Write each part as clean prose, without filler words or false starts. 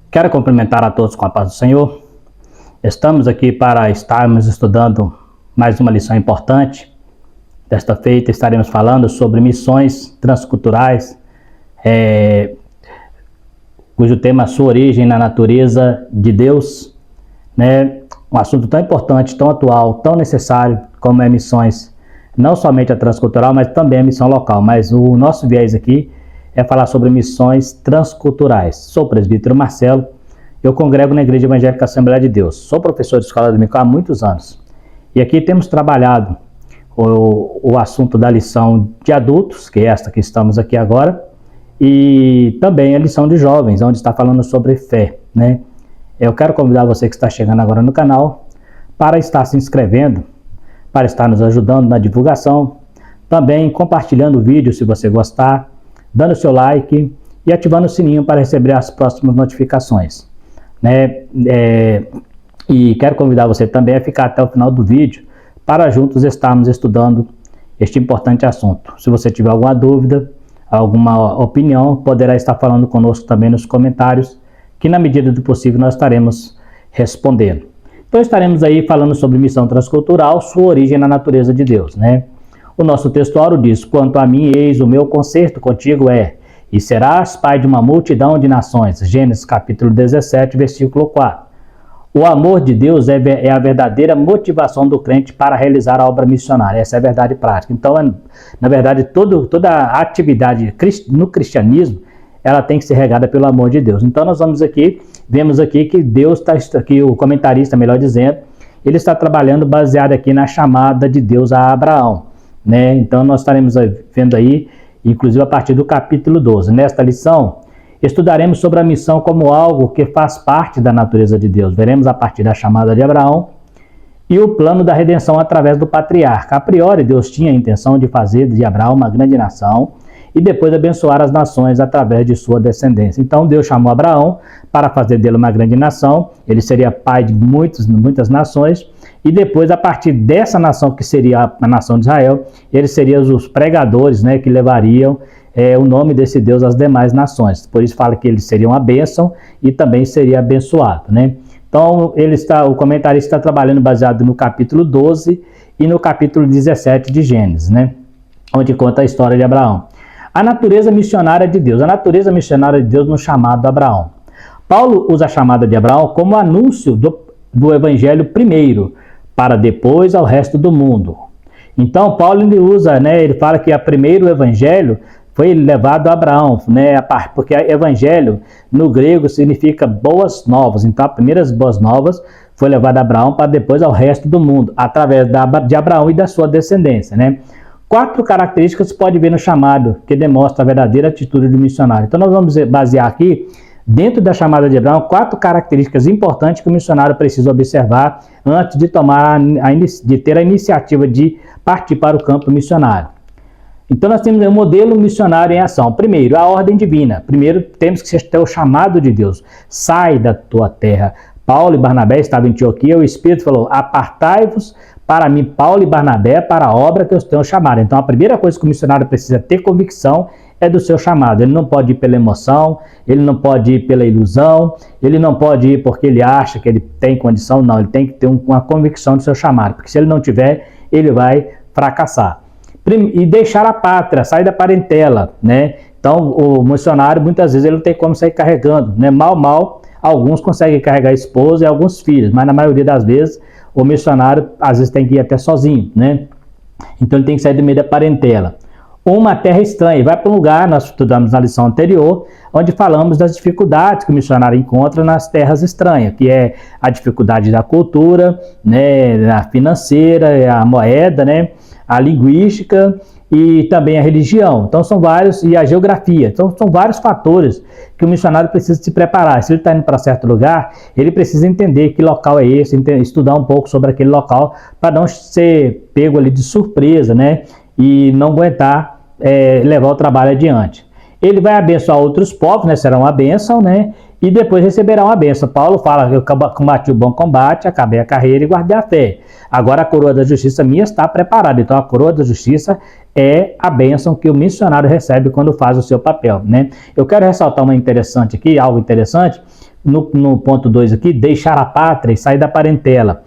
Quero cumprimentar a todos com a paz do Senhor. Estamos aqui para estarmos estudando mais uma lição importante. Desta feita estaremos falando sobre missões transculturais, cujo tema é sua origem na natureza de Deus, né? Um assunto tão importante, tão atual, tão necessário como é missões, não somente a transcultural, mas também a missão local. Mas o nosso viés aqui é falar sobre missões transculturais. Sou o presbítero Marcelo, eu congrego na Igreja Evangélica Assembleia de Deus. Sou professor de escola dominical há muitos anos. E aqui temos trabalhado o assunto da lição de adultos, que é esta que estamos aqui agora, e também a lição de jovens, onde está falando sobre fé, né? Eu quero convidar você que está chegando agora no canal para estar se inscrevendo, para estar nos ajudando na divulgação, também compartilhando o vídeo se você gostar, dando seu like e ativando o sininho para receber as próximas notificações, né? E quero convidar você também a ficar até o final do vídeo para juntos estarmos estudando este importante assunto. Se você tiver alguma dúvida, alguma opinião, poderá estar falando conosco também nos comentários, que na medida do possível nós estaremos respondendo. Então estaremos aí falando sobre missão transcultural, sua origem na natureza de Deus, né? O nosso textuário diz: quanto a mim, eis o meu concerto contigo é, e serás pai de uma multidão de nações. Gênesis capítulo 17, versículo 4. O amor de Deus é a verdadeira motivação do crente para realizar a obra missionária. Essa é a verdade prática. Então, na verdade, toda a atividade no cristianismo, ela tem que ser regada pelo amor de Deus. Então, nós vemos aqui que Deus está aqui, o comentarista, melhor dizendo, ele está trabalhando baseado aqui na chamada de Deus a Abraão, né? Então, nós estaremos vendo aí, inclusive a partir do capítulo 12. Nesta lição, estudaremos sobre a missão como algo que faz parte da natureza de Deus. Veremos a partir da chamada de Abraão e o plano da redenção através do patriarca. A priori, Deus tinha a intenção de fazer de Abraão uma grande nação e depois abençoar as nações através de sua descendência. Então, Deus chamou Abraão para fazer dele uma grande nação. Ele seria pai de muitas nações. E depois, a partir dessa nação, que seria a nação de Israel, eles seriam os pregadores, né, que levariam o nome desse Deus às demais nações. Por isso fala que eles seriam a bênção e também seria abençoado, né? Então, o comentarista está trabalhando baseado no capítulo 12 e no capítulo 17 de Gênesis, né? Onde conta a história de Abraão. A natureza missionária de Deus. A natureza missionária de Deus no chamado de Abraão. Paulo usa a chamada de Abraão como anúncio do evangelho primeiro, para depois ao resto do mundo. Então, Paulo ele fala que primeiro evangelho foi levado a Abraão, né? Porque evangelho no grego significa boas novas. Então, as primeiras boas novas foi levada a Abraão para depois ao resto do mundo, através de Abraão e da sua descendência, né? 4 características se pode ver no chamado, que demonstra a verdadeira atitude do missionário. Então, nós vamos basear aqui, dentro da chamada de Abraão, 4 características importantes que o missionário precisa observar antes de de ter a iniciativa de partir para o campo missionário. Então, nós temos o modelo missionário em ação. Primeiro, a ordem divina. Primeiro, temos que ter o chamado de Deus. Sai da tua terra. Paulo e Barnabé estavam em Antioquia, o Espírito falou: apartai-vos para mim, Paulo e Barnabé, para a obra que eu tenho chamado. Então, a primeira coisa que o missionário precisa ter convicção é do seu chamado. Ele não pode ir pela emoção, ele não pode ir pela ilusão, ele não pode ir porque ele acha que ele tem condição. Não, ele tem que ter uma convicção do seu chamado, porque se ele não tiver, ele vai fracassar. E deixar a pátria, sair da parentela, né? Então, o missionário, muitas vezes, ele não tem como sair carregando, né? Mal, alguns conseguem carregar a esposa e alguns filhos, mas na maioria das vezes, o missionário, às vezes, tem que ir até sozinho, né? Então, ele tem que sair do meio da parentela. Uma terra estranha, vai para um lugar, nós estudamos na lição anterior, onde falamos das dificuldades que o missionário encontra nas terras estranhas, que é a dificuldade da cultura, né, a financeira, a moeda, né, a linguística e também a religião. Então são vários, e a geografia. Então são vários fatores que o missionário precisa se preparar. Se ele está indo para certo lugar, ele precisa entender que local é esse, estudar um pouco sobre aquele local, para não ser pego ali de surpresa, né, e não aguentar levar o trabalho adiante. Ele vai abençoar outros povos, né, será uma bênção, né, e depois receberá uma bênção. Paulo fala: eu combati o bom combate, acabei a carreira e guardei a fé. Agora a coroa da justiça minha está preparada. Então a coroa da justiça é a bênção que o missionário recebe quando faz o seu papel, né? Eu quero ressaltar uma interessante aqui, algo interessante, no ponto 2 aqui, deixar a pátria e sair da parentela.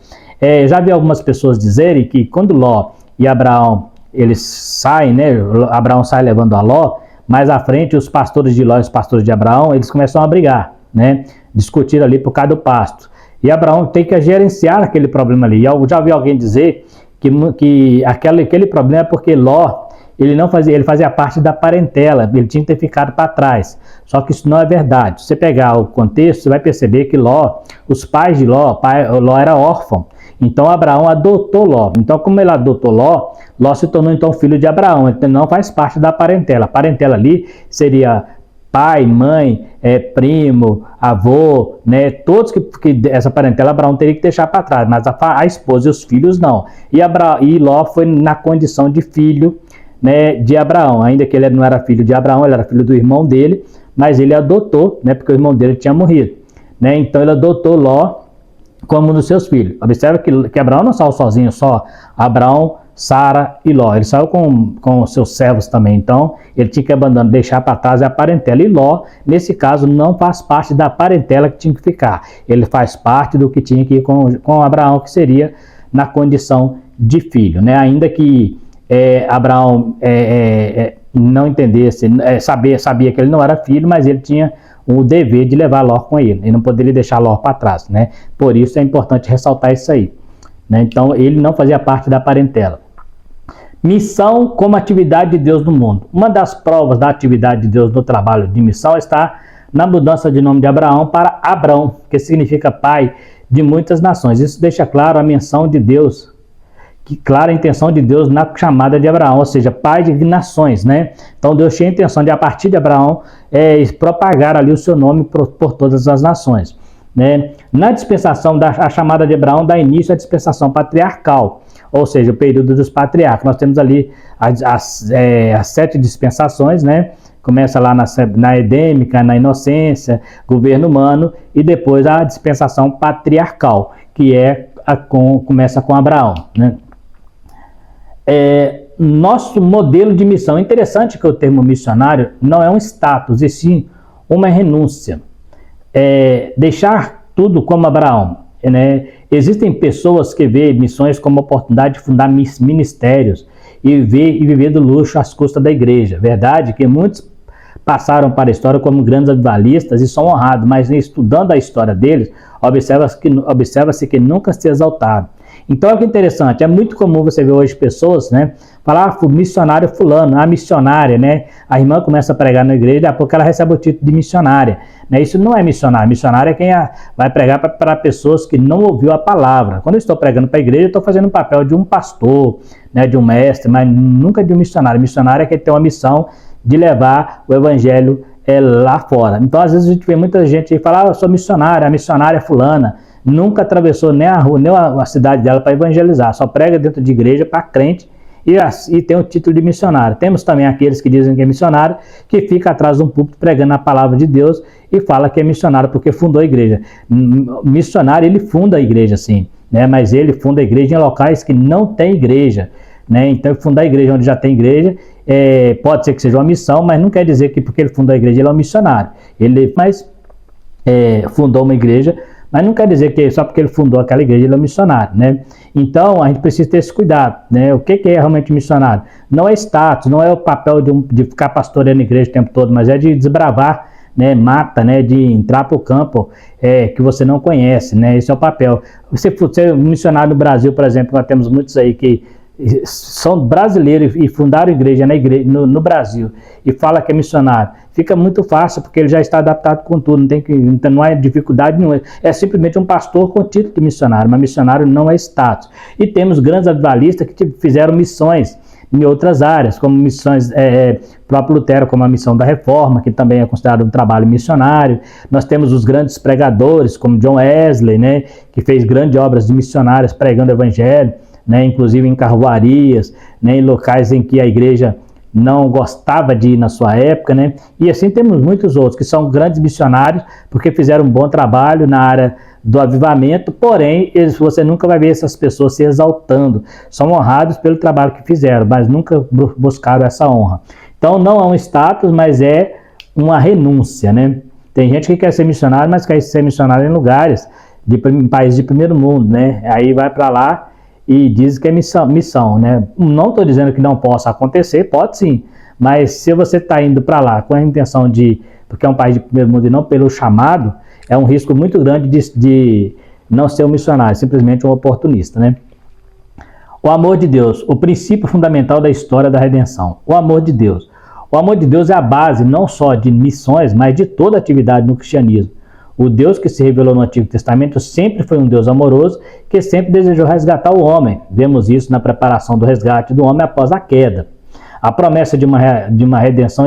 Já vi algumas pessoas dizerem que quando Ló e Abraão, eles saem, né? Abraão sai levando a Ló, mais à frente os pastores de Ló e os pastores de Abraão, eles começam a brigar, né? Discutir ali por causa do pasto. E Abraão tem que gerenciar aquele problema ali. Eu já vi alguém dizer que aquele problema é porque Ló, ele fazia parte da parentela, ele tinha que ter ficado para trás. Só que isso não é verdade. Se você pegar o contexto, você vai perceber que Ló, os pais de Ló, Ló era órfão. Então Abraão adotou Ló. Então, como ele adotou Ló, Ló se tornou então filho de Abraão. Então não faz parte da parentela. A parentela ali seria pai, mãe, primo, avô, né? Todos que essa parentela Abraão teria que deixar para trás, mas a esposa e os filhos não. E Ló foi na condição de filho, né, de Abraão, ainda que ele não era filho de Abraão, ele era filho do irmão dele, mas ele adotou, né, porque o irmão dele tinha morrido, né? Então ele adotou Ló como um dos seus filhos. Observa que Abraão não saiu sozinho, só Abraão, Sara e Ló. Ele saiu com os seus servos também. Então ele tinha que abandonar, deixar para trás a parentela. E Ló, nesse caso, não faz parte da parentela que tinha que ficar. Ele faz parte do que tinha que ir com Abraão, que seria na condição de filho, né? Ainda que Abraão não entendesse, sabia que ele não era filho, mas ele tinha o dever de levar Ló com ele. Ele não poderia deixar Ló para trás, né? Por isso é importante ressaltar isso aí, né? Então ele não fazia parte da parentela. Missão como atividade de Deus no mundo. Uma das provas da atividade de Deus no trabalho de missão está na mudança de nome de Abraão para Abrão, que significa pai de muitas nações. Isso deixa claro a menção de Deus, clara a intenção de Deus na chamada de Abraão, ou seja, pai de nações, né? Então Deus tinha a intenção de, a partir de Abraão, propagar ali o seu nome por todas as nações, né? Na dispensação a chamada de Abraão dá início à dispensação patriarcal, ou seja, o período dos patriarcas. Nós temos ali as 7 dispensações, né? Começa lá na edêmica, na inocência, governo humano, e depois a dispensação patriarcal, que começa com Abraão, né? Nosso modelo de missão. É interessante que o termo missionário não é um status, e sim uma renúncia. Deixar tudo como Abraão, né? Existem pessoas que veem missões como oportunidade de fundar ministérios e viver do luxo às custas da igreja. Verdade que muitos passaram para a história como grandes avivalistas e são honrados, mas estudando a história deles, observa-se que nunca se exaltaram. Então, é interessante, é muito comum você ver hoje pessoas, né, falar, missionário fulano, a missionária, né, a irmã começa a pregar na igreja, daqui a pouco ela recebe o título de missionária, né? Isso não é missionário. Missionário é quem vai pregar para pessoas que não ouviu a palavra. Quando eu estou pregando para a igreja, eu estou fazendo o papel de um pastor, né, de um mestre, mas nunca de um missionário. Missionário é quem tem uma missão de levar o evangelho lá fora. Então, às vezes a gente vê muita gente falar, eu sou missionária, a missionária fulana, nunca atravessou nem a rua, nem a cidade dela para evangelizar, só prega dentro de igreja para crente e tem o título de missionário. Temos também aqueles que dizem que é missionário, que fica atrás de um púlpito pregando a palavra de Deus e fala que é missionário porque fundou a igreja. Missionário, ele funda a igreja, sim, né? Mas ele funda a igreja em locais que não tem igreja, né? Então, fundar a igreja onde já tem igreja, pode ser que seja uma missão, mas não quer dizer que porque ele fundou a igreja ele é um missionário. Ele fundou uma igreja, mas não quer dizer que só porque ele fundou aquela igreja ele é um missionário, né? Então a gente precisa ter esse cuidado, né? O que é realmente missionário? Não é status, não é o papel de ficar pastoreando a igreja o tempo todo, mas é de desbravar, né, mata, né, de entrar para o campo que você não conhece, né? Esse é o papel. Você é um missionário no Brasil, por exemplo, nós temos muitos aí que são brasileiros e fundaram igreja no Brasil e fala que é missionário, fica muito fácil porque ele já está adaptado com tudo, não há dificuldade nenhuma, é simplesmente um pastor com título de missionário, mas missionário não é status. E temos grandes avivalistas que fizeram missões em outras áreas, como missões, próprio Lutero, como a missão da Reforma, que também é considerado um trabalho missionário. Nós temos os grandes pregadores, como John Wesley, né, que fez grandes obras de missionários pregando o evangelho, né, inclusive em carruarias, né, em locais em que a igreja não gostava de ir na sua época, né? E assim temos muitos outros que são grandes missionários porque fizeram um bom trabalho na área do avivamento, porém você nunca vai ver essas pessoas se exaltando, são honrados pelo trabalho que fizeram, mas nunca buscaram essa honra. Então não é um status, mas é uma renúncia, né? Tem gente que quer ser missionário, mas quer ser missionário em lugares, em países de primeiro mundo, né? Aí vai para lá e diz que é missão, né? Não estou dizendo que não possa acontecer, pode sim, mas se você está indo para lá com a intenção de, porque é um país de primeiro mundo e não pelo chamado, é um risco muito grande de não ser um missionário, simplesmente um oportunista, né? O amor de Deus, o princípio fundamental da história da redenção. O amor de Deus. O amor de Deus é a base não só de missões, mas de toda atividade no cristianismo. O Deus que se revelou no Antigo Testamento sempre foi um Deus amoroso que sempre desejou resgatar o homem. Vemos isso na preparação do resgate do homem após a queda. A promessa de uma redenção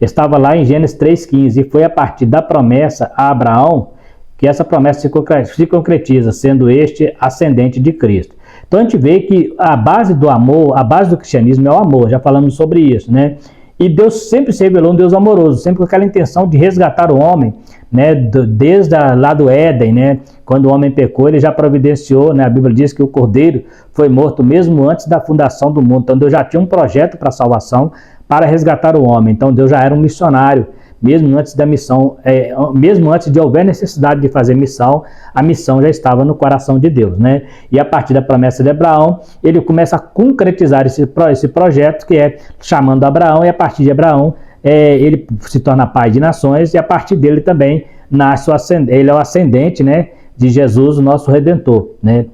estava lá em Gênesis 3,15 e foi a partir da promessa a Abraão que essa promessa se concretiza, sendo este ascendente de Cristo. Então a gente vê que a base do amor, a base do cristianismo é o amor, já falamos sobre isso, né? E Deus sempre se revelou um Deus amoroso, sempre com aquela intenção de resgatar o homem, né? Desde lá do Éden, né? Quando o homem pecou, ele já providenciou, né? A Bíblia diz que o Cordeiro foi morto mesmo antes da fundação do mundo. Então Deus já tinha um projeto para a salvação, para resgatar o homem. Então Deus já era um missionário, mesmo antes da missão, mesmo antes de houver necessidade de fazer missão, a missão já estava no coração de Deus, né? E a partir da promessa de Abraão, ele começa a concretizar esse projeto, que é chamando Abraão, e a partir de Abraão, ele se torna pai de nações, e a partir dele também nasce ele é o ascendente, né, de Jesus, o nosso Redentor, né?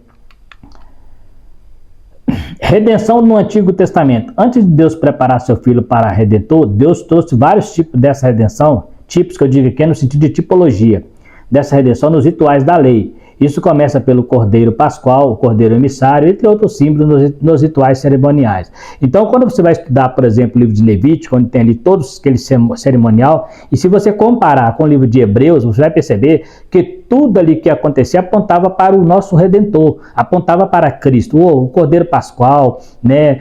Redenção no Antigo Testamento. Antes de Deus preparar seu filho para Redentor, Deus trouxe vários tipos dessa redenção, tipos que eu digo aqui é no sentido de tipologia, dessa redenção nos rituais da lei. Isso começa pelo Cordeiro Pascual, o Cordeiro Emissário, entre outros símbolos nos rituais cerimoniais. Então, quando você vai estudar, por exemplo, o livro de Levítico, onde tem ali todos aqueles cerimonial, e se você comparar com o livro de Hebreus, você vai perceber que tudo ali que acontecia apontava para o nosso Redentor, apontava para Cristo, o Cordeiro Pascual, né,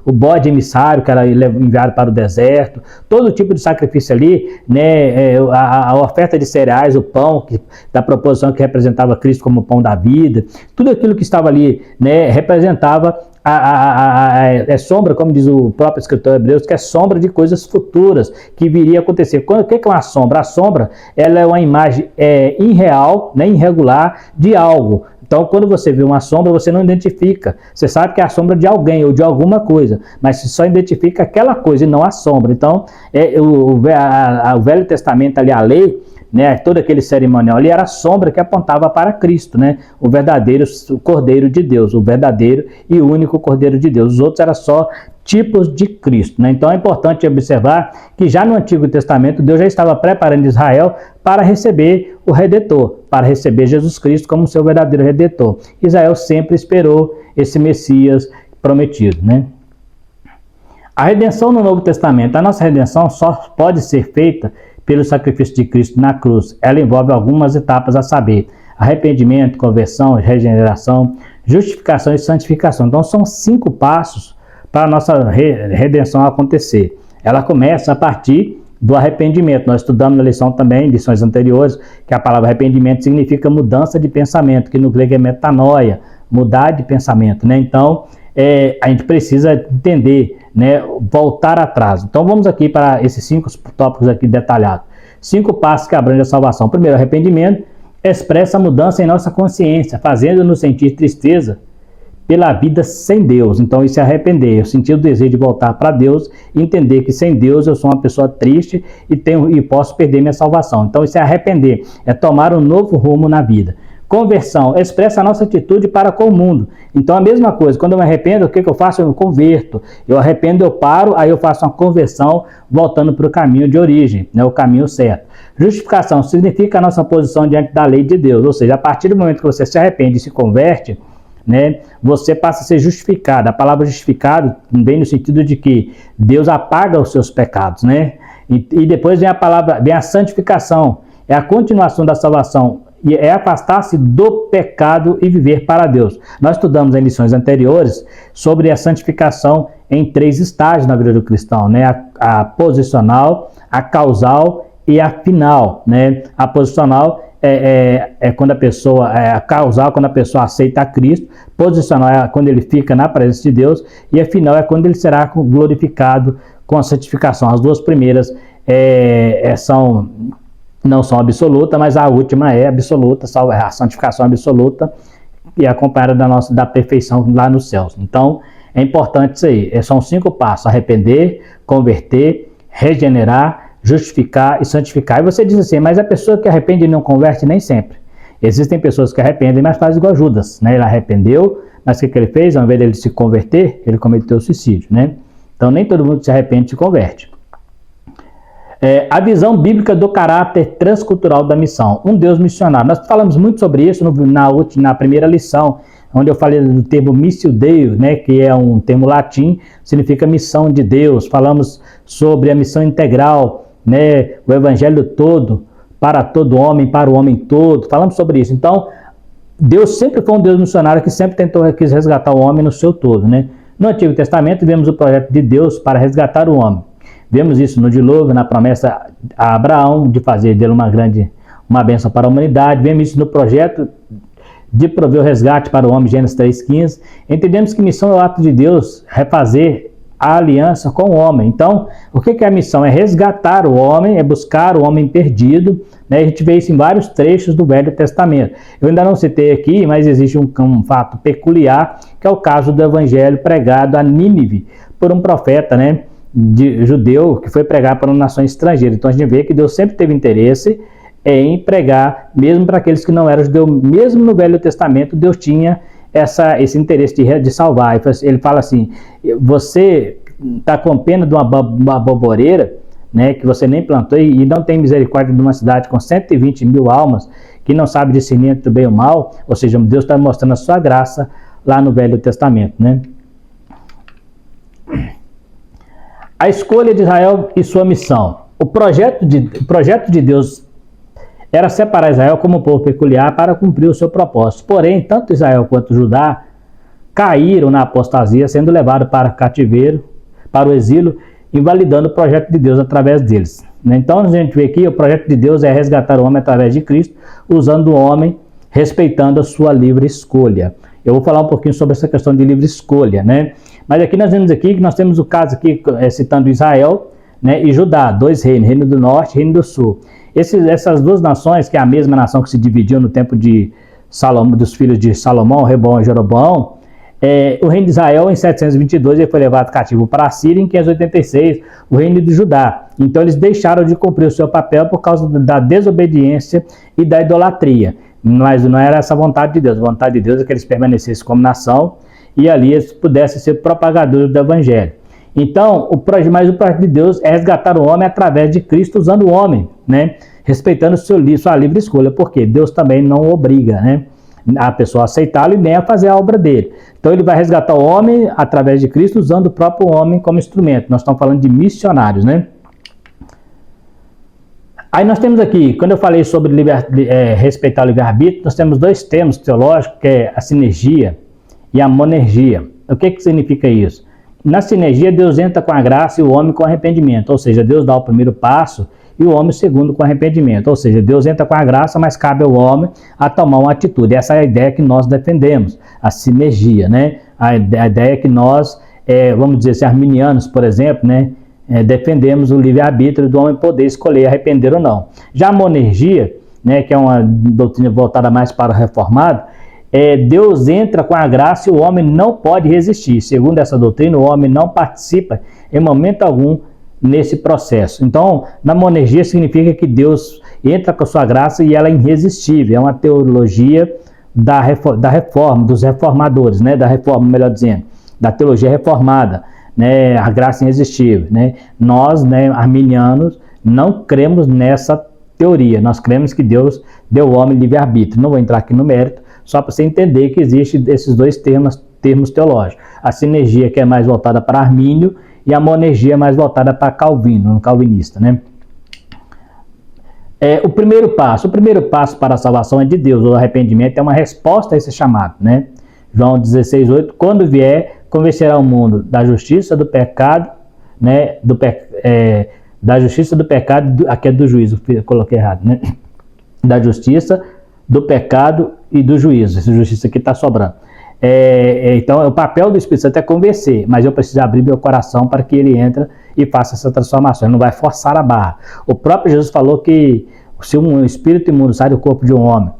o bode emissário que era enviado para o deserto, todo tipo de sacrifício ali, né, a oferta de cereais, o pão da proposição que representava Cristo como o pão da vida, tudo aquilo que estava ali, né, representava é sombra, como diz o próprio escritor Hebreus, que é sombra de coisas futuras que viria a acontecer. O que é uma sombra? A sombra, ela é uma imagem irreal, né, irregular de algo. Então, quando você vê uma sombra, você não identifica. Você sabe que é a sombra de alguém ou de alguma coisa, mas você só identifica aquela coisa e não a sombra. Então, o Velho Testamento, ali, a lei, né, todo aquele cerimonial ali era a sombra que apontava para Cristo, né, o verdadeiro Cordeiro de Deus, o verdadeiro e único Cordeiro de Deus. Os outros eram só tipos de Cristo, né? Então é importante observar que já no Antigo Testamento Deus já estava preparando Israel para receber o Redentor, para receber Jesus Cristo como seu verdadeiro Redentor. Israel sempre esperou esse Messias prometido, né? A redenção no Novo Testamento, a nossa redenção só pode ser feita pelo sacrifício de Cristo na cruz. Ela envolve algumas etapas, a saber, arrependimento, conversão, regeneração, justificação e santificação. Então são 5 passos para a nossa redenção acontecer. Ela começa a partir do arrependimento. Nós estudamos na lição também, em lições anteriores, que a palavra arrependimento significa mudança de pensamento, que no grego é metanoia, mudar de pensamento, né? Então, a gente precisa entender, né, voltar atrás. Então vamos aqui para esses 5 tópicos aqui detalhados. 5 passos que abrangem a salvação. Primeiro, arrependimento expressa a mudança em nossa consciência, fazendo-nos sentir tristeza pela vida sem Deus. Então isso é arrepender, eu sentir o desejo de voltar para Deus e entender que sem Deus eu sou uma pessoa triste e posso perder minha salvação. Então isso é arrepender, é tomar um novo rumo na vida. Conversão expressa a nossa atitude para com o mundo. Então a mesma coisa, quando eu me arrependo, o que eu faço? Eu me converto. Eu arrependo, eu paro, aí eu faço uma conversão voltando para o caminho de origem, né, o caminho certo. Justificação significa a nossa posição diante da lei de Deus, ou seja, a partir do momento que você se arrepende e se converte, né, você passa a ser justificado. A palavra justificado vem no sentido de que Deus apaga os seus pecados, né? E depois vem a santificação, é a continuação da salvação, e é afastar-se do pecado e viver para Deus. Nós estudamos em lições anteriores sobre a santificação em 3 estágios na vida do cristão, né? A posicional, a causal e a final, né? A posicional é quando a pessoa, a causal quando a pessoa aceita a Cristo, posicional é quando ele fica na presença de Deus, e a final é quando ele será glorificado com a santificação. As duas primeiras não são absolutas, mas a última é absoluta, a santificação absoluta, e acompanhada da perfeição lá nos céus. Então, é importante isso aí. São 5 passos: arrepender, converter, regenerar, justificar e santificar. E você diz assim, mas a pessoa que arrepende e não converte, nem sempre. Existem pessoas que arrependem, mas fazem igual Judas, né? Ele arrependeu, mas o que ele fez? Ao invés de ele se converter, ele cometeu suicídio, né? Então, nem todo mundo que se arrepende se converte. A visão bíblica do caráter transcultural da missão. Um Deus missionário. Nós falamos muito sobre isso na primeira lição, onde eu falei do termo missio Dei, né, que é um termo latim, significa missão de Deus. Falamos sobre a missão integral, né, o evangelho todo, para todo homem, para o homem todo. Falamos sobre isso. Então, Deus sempre foi um Deus missionário que sempre quis resgatar o homem no seu todo, né? No Antigo Testamento, vemos o projeto de Deus para resgatar o homem. Vemos isso no dilúvio, na promessa a Abraão de fazer dele uma bênção para a humanidade. Vemos isso no projeto de prover o resgate para o homem, Gênesis 3,15. Entendemos que missão é o ato de Deus refazer a aliança com o homem. Então, o que é a missão? É resgatar o homem, é buscar o homem perdido, né? A gente vê isso em vários trechos do Velho Testamento. Eu ainda não citei aqui, mas existe um fato peculiar, que é o caso do evangelho pregado a Nínive por um profeta, né, judeu, que foi pregar para uma nação estrangeira. Então a gente vê que Deus sempre teve interesse em pregar, mesmo para aqueles que não eram judeus. Mesmo no Velho Testamento, Deus tinha esse interesse de salvar. Ele fala assim, você está com pena de uma boboreira, né, que você nem plantou, e não tem misericórdia de uma cidade com 120 mil almas, que não sabe discernir entre o bem e o mal. Ou seja, Deus está mostrando a sua graça lá no Velho Testamento, né? A escolha de Israel e sua missão. O projeto de Deus era separar Israel como um povo peculiar para cumprir o seu propósito. Porém, tanto Israel quanto Judá caíram na apostasia, sendo levados para o cativeiro, para o exílio, invalidando o projeto de Deus através deles. Então, a gente vê aqui, o projeto de Deus é resgatar o homem através de Cristo, usando o homem, respeitando a sua livre escolha. Eu vou falar um pouquinho sobre essa questão de livre escolha, né? Mas aqui nós vemos aqui que nós temos o caso aqui, citando Israel, né, e Judá, 2 reinos, Reino do Norte e Reino do Sul. Essas duas nações, que é a mesma nação que se dividiu no tempo de Salomão, dos filhos de Salomão, Reboão e Jeroboão, o reino de Israel, em 722, ele foi levado cativo para a Síria, em 586, o reino de Judá. Então eles deixaram de cumprir o seu papel por causa da desobediência e da idolatria. Mas não era essa a vontade de Deus. A vontade de Deus é que eles permanecessem como nação e ali eles pudessem ser propagadores do evangelho. Então, mas o projeto de Deus é resgatar o homem através de Cristo, usando o homem, né? Respeitando sua livre escolha, porque Deus também não obriga, né, a pessoa a aceitá-lo e nem a fazer a obra dele. Então ele vai resgatar o homem através de Cristo, usando o próprio homem como instrumento. Nós estamos falando de missionários, né? Aí nós temos aqui, quando eu falei sobre respeitar o livre-arbítrio, nós temos 2 termos teológicos, que é a sinergia e a monergia. O que significa isso? Na sinergia, Deus entra com a graça e o homem com arrependimento. Ou seja, Deus dá o primeiro passo e o homem o segundo com arrependimento. Ou seja, Deus entra com a graça, mas cabe ao homem a tomar uma atitude. Essa é a ideia que nós defendemos, a sinergia, né? A ideia que nós, vamos dizer assim, arminianos, por exemplo, né, defendemos o livre-arbítrio do homem poder escolher arrepender ou não. Já a monergia, né, que é uma doutrina voltada mais para o reformado, Deus entra com a graça e o homem não pode resistir. Segundo essa doutrina, o homem não participa em momento algum nesse processo. Então, na monergia significa que Deus entra com a sua graça e ela é irresistível. É uma teologia da reforma, dos reformadores, né? Da reforma, melhor dizendo, da teologia reformada, né? A graça irresistível, né? Nós, né, arminianos, não cremos nessa teoria. Nós cremos que Deus deu ao homem livre-arbítrio. Não vou entrar aqui no mérito, só para você entender que existem esses 2 termos teológicos. A sinergia, que é mais voltada para Armínio, e a monergia mais voltada para Calvino, um calvinista, né? O primeiro passo para a salvação é de Deus. O arrependimento é uma resposta a esse chamado, né? João 16:8, quando vier, convencerá o mundo da justiça, do pecado, né? Da justiça, do pecado, aqui é do juízo, eu coloquei errado, né? Da justiça, do pecado e do juízo. Essa justiça aqui está sobrando. Então, o papel do Espírito Santo é convencer, mas eu preciso abrir meu coração para que ele entre e faça essa transformação. Ele não vai forçar a barra. O próprio Jesus falou que se um espírito imundo sai do corpo de um homem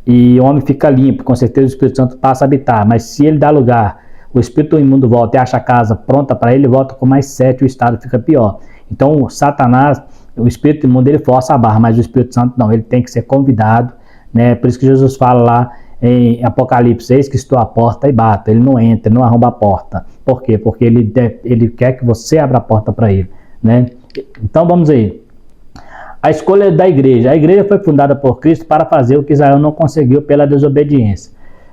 e o homem fica limpo, com certeza o Espírito Santo passa a habitar, mas se ele dá lugar, o espírito imundo volta e acha a casa pronta para ele, volta com mais 7, o estado fica pior. Então o Satanás, o espírito imundo, ele força a barra, mas o Espírito Santo não, ele tem que ser convidado, né? Por isso que Jesus fala lá em Apocalipse: eis que estou à porta e bato. Ele não entra, ele não arromba a porta. Por quê? Porque ele quer que você abra a porta para ele, né? Então vamos aí. A escolha da igreja. A igreja foi fundada por Cristo para fazer o que Israel não conseguiu pela desobediência.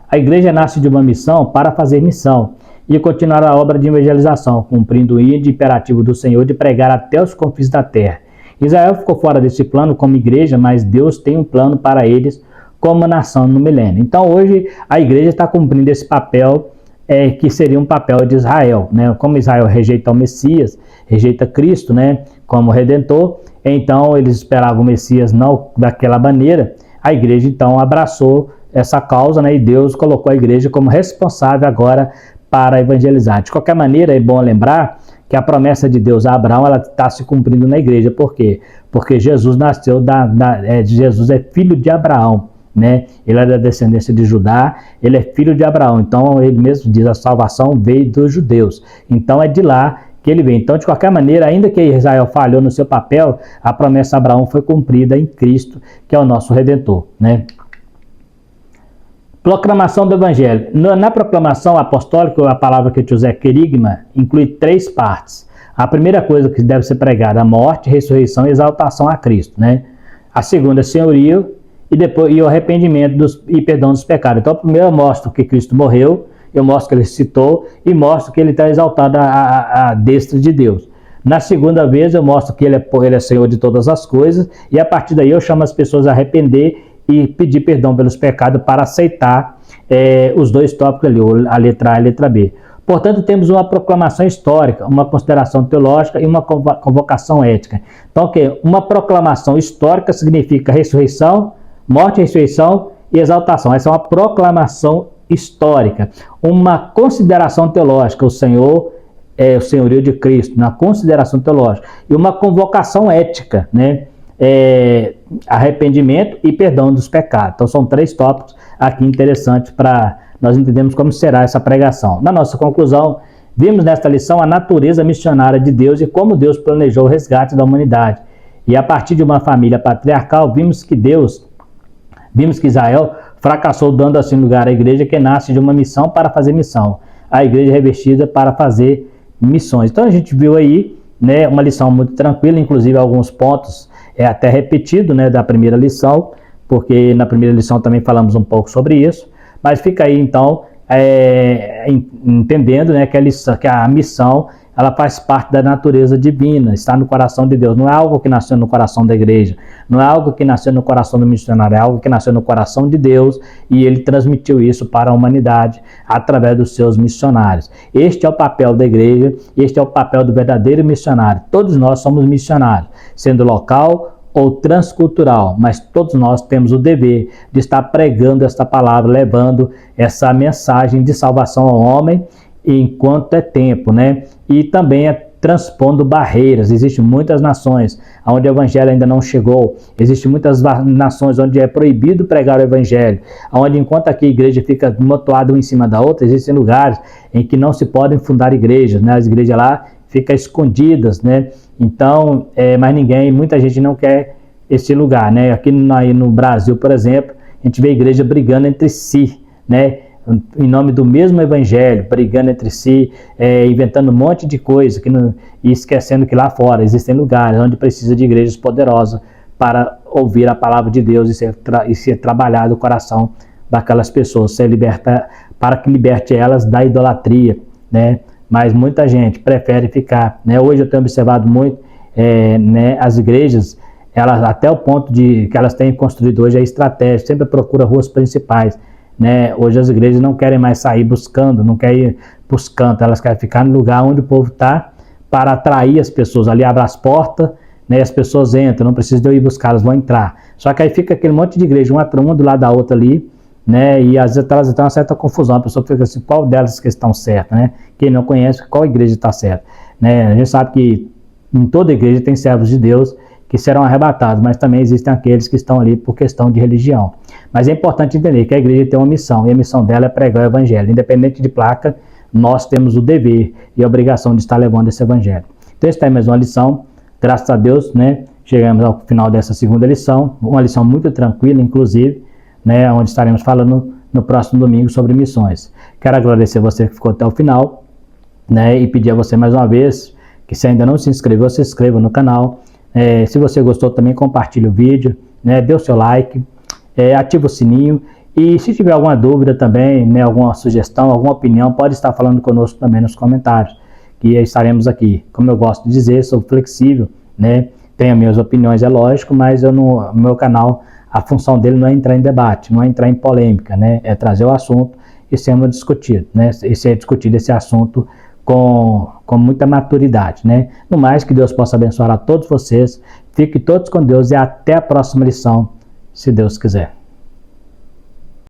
A igreja nasce de uma missão para fazer missão e continuar a obra de evangelização, cumprindo o imperativo do Senhor de pregar até os confins da terra. Israel ficou fora desse plano como igreja, mas Deus tem um plano para eles como nação no milênio. Então hoje a igreja está cumprindo esse papel que seria um papel de Israel, né? Como Israel rejeita o Messias, rejeita Cristo, né, como Redentor, então eles esperavam o Messias não daquela maneira. A igreja então abraçou essa causa, né, e Deus colocou a igreja como responsável agora para evangelizar. De qualquer maneira, é bom lembrar que a promessa de Deus a Abraão está se cumprindo na igreja. Por quê? Porque Jesus nasceu Jesus é filho de Abraão, né? Ele é da descendência de Judá, ele é filho de Abraão. Então ele mesmo diz: a salvação veio dos judeus. Então é de lá que ele vem. Então, de qualquer maneira, ainda que Israel falhou no seu papel, a promessa a Abraão foi cumprida em Cristo, que é o nosso Redentor, né? Proclamação do Evangelho. Na proclamação apostólica, a palavra que eu usei, querigma, inclui 3 partes. A primeira coisa que deve ser pregada: a morte, ressurreição e exaltação a Cristo, né? A segunda, senhorio, e o arrependimento e perdão dos pecados. Então, primeiro eu mostro que Cristo morreu, eu mostro que ele ressuscitou e mostro que ele está exaltado à destra de Deus. Na segunda vez eu mostro que ele é Senhor de todas as coisas, e a partir daí eu chamo as pessoas a arrepender e pedir perdão pelos pecados para aceitar os 2 tópicos ali, a letra A e a letra B. Portanto, temos uma proclamação histórica, uma consideração teológica e uma convocação ética. Então, uma proclamação histórica significa ressurreição, morte, ressurreição e exaltação. Essa é uma proclamação histórica. Uma consideração teológica: o Senhor é o senhorio de Cristo, na consideração teológica. E uma convocação ética, né? Arrependimento e perdão dos pecados. Então são 3 tópicos aqui interessantes para nós entendermos como será essa pregação. Na nossa conclusão, vimos nesta lição a natureza missionária de Deus e como Deus planejou o resgate da humanidade. E a partir de uma família patriarcal, vimos que Israel fracassou, dando assim lugar à igreja, que nasce de uma missão para fazer missão. A igreja revestida para fazer missões. Então a gente viu aí, né, uma lição muito tranquila, inclusive alguns pontos até repetido, né, da primeira lição, porque na primeira lição também falamos um pouco sobre isso, mas fica aí então entendendo, né, que a missão ela faz parte da natureza divina, está no coração de Deus. Não é algo que nasceu no coração da igreja, não é algo que nasceu no coração do missionário, é algo que nasceu no coração de Deus, e ele transmitiu isso para a humanidade através dos seus missionários. Este é o papel da igreja, este é o papel do verdadeiro missionário. Todos nós somos missionários, sendo local ou transcultural, mas todos nós temos o dever de estar pregando esta palavra, levando essa mensagem de salvação ao homem enquanto é tempo, né? E também transpondo barreiras. Existem muitas nações onde o evangelho ainda não chegou, existem muitas nações onde é proibido pregar o evangelho, onde enquanto aqui a igreja fica amontoada uma em cima da outra, existem lugares em que não se podem fundar igrejas, né? As igrejas lá ficam escondidas, né? Então, mas muita gente não quer esse lugar, né? Aqui no Brasil, por exemplo, a gente vê a igreja brigando entre si, né? Em nome do mesmo evangelho, brigando entre si, inventando um monte de coisa e esquecendo que lá fora existem lugares onde precisa de igrejas poderosas para ouvir a palavra de Deus e ser trabalhado o coração daquelas pessoas, para que liberte elas da idolatria, né? Mas muita gente prefere ficar, né? Hoje eu tenho observado muito, né, as igrejas, elas, até o ponto de que elas têm construído hoje a estratégia, sempre procura ruas principais, né? Hoje as igrejas não querem mais sair buscando, não querem ir para os cantos, elas querem ficar no lugar onde o povo está, para atrair as pessoas. Ali abre as portas, né, as pessoas entram, não precisa de eu ir buscar, elas vão entrar. Só que aí fica aquele monte de igreja, uma do lado da outra ali, né, e às vezes elas têm uma certa confusão, a pessoa fica assim: qual delas que estão certas, né? Quem não conhece, qual igreja está certa, né? A gente sabe que Em toda igreja tem servos de Deus que serão arrebatados, mas também existem aqueles que estão ali por questão de religião. Mas é importante entender que a igreja tem uma missão, e a missão dela é pregar o evangelho. Independente de placa, nós temos o dever e a obrigação de estar levando esse evangelho. Então, esta é mais uma lição. Graças a Deus, né, chegamos ao final dessa segunda lição, uma lição muito tranquila, inclusive, né, onde estaremos falando no próximo domingo sobre missões. Quero agradecer você que ficou até o final, né, e pedir a você mais uma vez que, se ainda não se inscreveu, se inscreva no canal. Se você gostou, também compartilhe o vídeo, né, dê o seu like, ative o sininho. E se tiver alguma dúvida também, né, alguma sugestão, alguma opinião, pode estar falando conosco também nos comentários, que estaremos aqui. Como eu gosto de dizer, sou flexível, né, tenho minhas opiniões, é lógico, mas no meu canal, a função dele não é entrar em debate, não é entrar em polêmica, né, é trazer o assunto e sermos discutido, né, e ser discutido esse assunto com muita maturidade, né. No mais, que Deus possa abençoar a todos vocês, fiquem todos com Deus e até a próxima lição, se Deus quiser.